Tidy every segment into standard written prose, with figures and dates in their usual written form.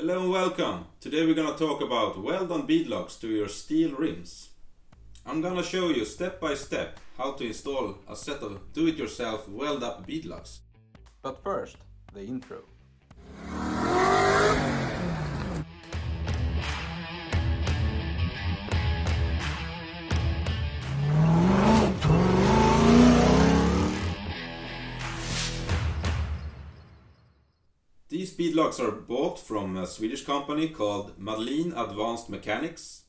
Hello and welcome! Today we're gonna talk about weld-on beadlocks to your steel rims. I'm gonna show you step by step how to install a set of do-it-yourself weld-up beadlocks. But first, the intro. These beadlocks are bought from a Swedish company called Mahlin Advanced Mechanics.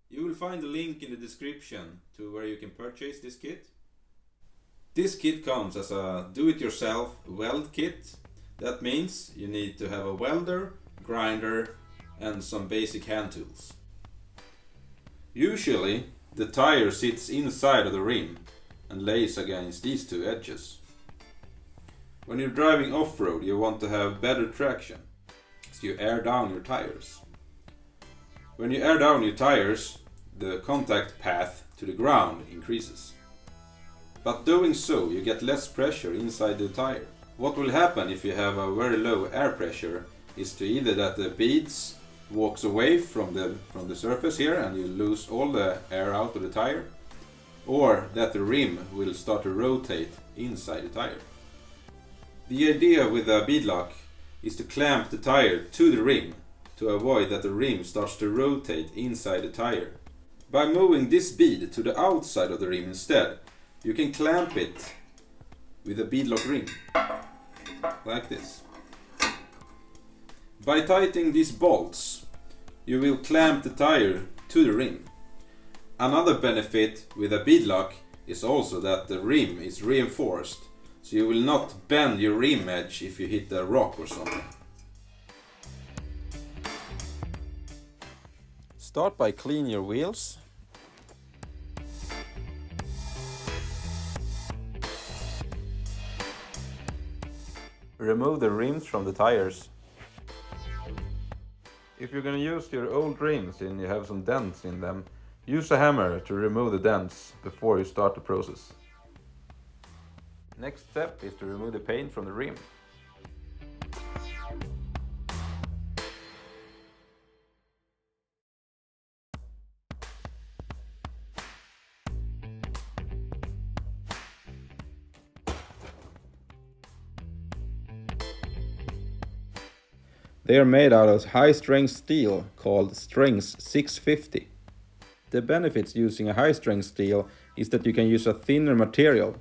You will find a link in the description to where you can purchase this kit. This kit comes as a do-it-yourself weld kit. That means you need to have a welder, grinder and some basic hand tools. Usually the tire sits inside of the rim and lays against these two edges. When you're driving off-road you want to have better traction, so you air down your tires. When you air down your tires, the contact path to the ground increases. But doing so, you get less pressure inside the tire. What will happen if you have a very low air pressure is to either that the beads walks away from the surface here and you lose all the air out of the tire, or that the rim will start to rotate inside the tire. The idea with a beadlock is to clamp the tire to the rim to avoid that the rim starts to rotate inside the tire. By moving this bead to the outside of the rim instead, you can clamp it with a beadlock ring, like this. By tightening these bolts, you will clamp the tire to the rim. Another benefit with a beadlock is also that the rim is reinforced, so you will not bend your rim edge if you hit a rock or something. Start by cleaning your wheels. Remove the rims from the tires. If you're going to use your old rims and you have some dents in them, use a hammer to remove the dents before you start the process. Next step is to remove the paint from the rim. They are made out of high-strength steel called Strenx 650. The benefits using a high-strength steel is that you can use a thinner material.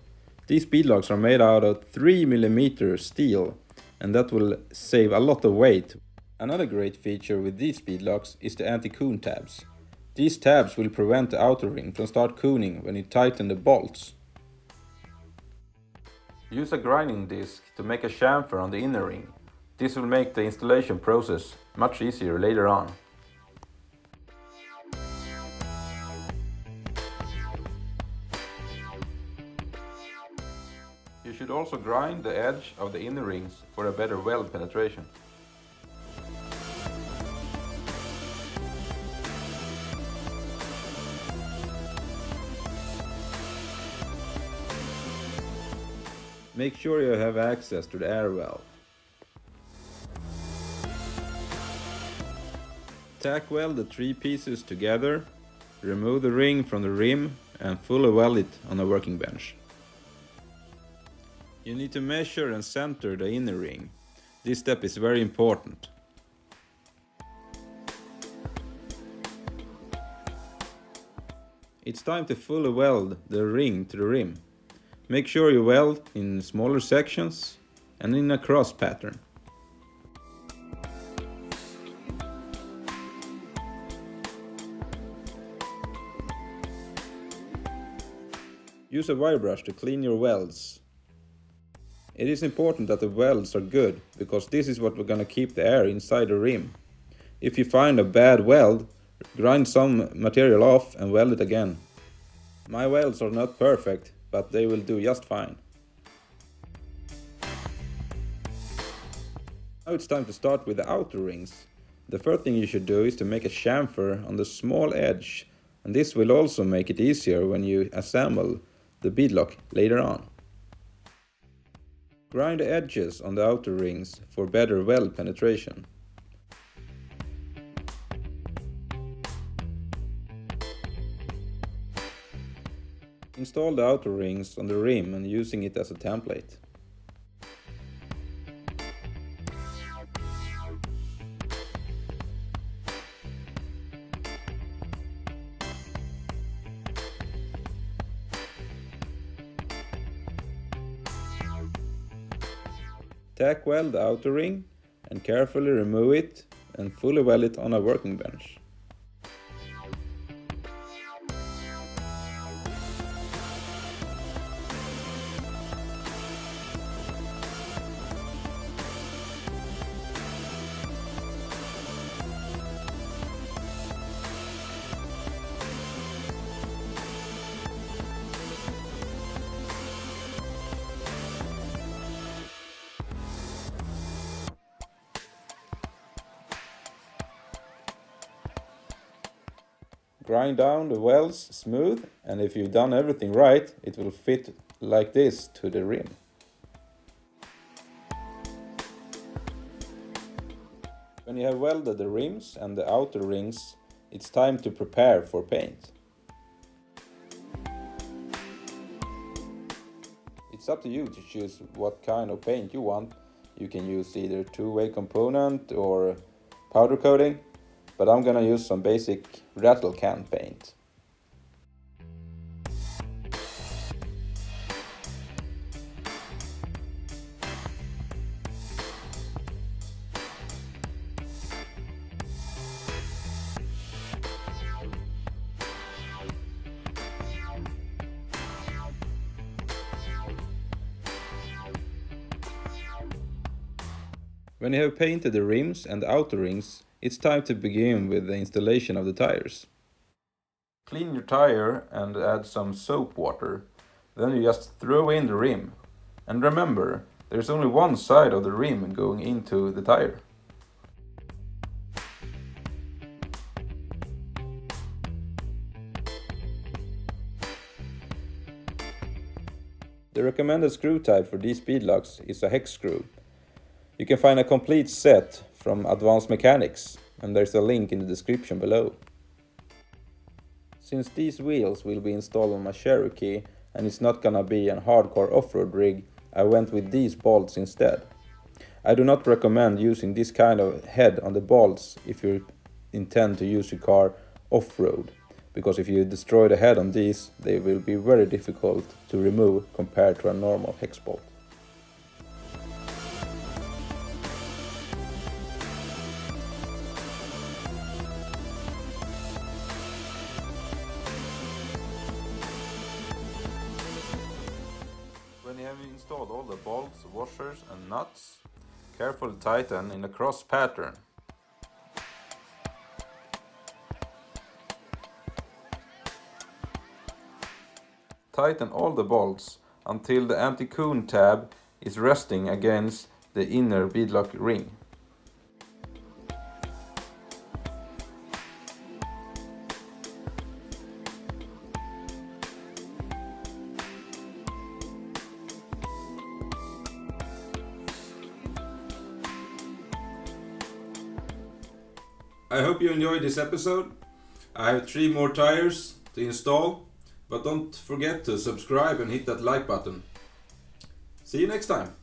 These beadlocks are made out of 3mm steel, and that will save a lot of weight. Another great feature with these beadlocks is the anti-coon tabs. These tabs will prevent the outer ring from start cooning when you tighten the bolts. Use a grinding disc to make a chamfer on the inner ring. This will make the installation process much easier later on. You should also grind the edge of the inner rings for a better weld penetration. Make sure you have access to the air valve. Tack weld the three pieces together, remove the ring from the rim and fully weld it on a working bench. You need to measure and center the inner ring. This step is very important. It's time to fully weld the ring to the rim. Make sure you weld in smaller sections and in a cross pattern. Use a wire brush to clean your welds. It is important that the welds are good, because this is what we're gonna keep the air inside the rim. If you find a bad weld, grind some material off and weld it again. My welds are not perfect, but they will do just fine. Now it's time to start with the outer rings. The first thing you should do is to make a chamfer on the small edge, and this will also make it easier when you assemble the beadlock later on. Grind the edges on the outer rings for better weld penetration. Install the outer rings on the rim and using it as a template. Tack weld the outer ring and carefully remove it and fully weld it on a working bench. Grind down the welds smooth, and if you've done everything right, it will fit like this to the rim. When you have welded the rims and the outer rings, it's time to prepare for paint. It's up to you to choose what kind of paint you want. You can use either two-way component or powder coating, but I'm gonna use some basic rattle can paint. When you have painted the rims and the outer rings, it's time to begin with the installation of the tires. Clean your tire and add some soap water. Then you just throw in the rim. And remember, there's only one side of the rim going into the tire. The recommended screw type for these beadlocks is a hex screw. You can find a complete set from Advanced Mechanics, and there's a link in the description below. Since these wheels will be installed on my Cherokee and it's not gonna be a hardcore off-road rig, I went with these bolts instead. I do not recommend using this kind of head on the bolts if you intend to use your car off-road, because if you destroy the head on these, they will be very difficult to remove compared to a normal hex bolt. When you have installed all the bolts, washers and nuts, carefully tighten in a cross pattern. Tighten all the bolts until the anti-coon tab is resting against the inner beadlock ring. I hope you enjoyed this episode. I have 3 more tires to install, but don't forget to subscribe and hit that like button. See you next time.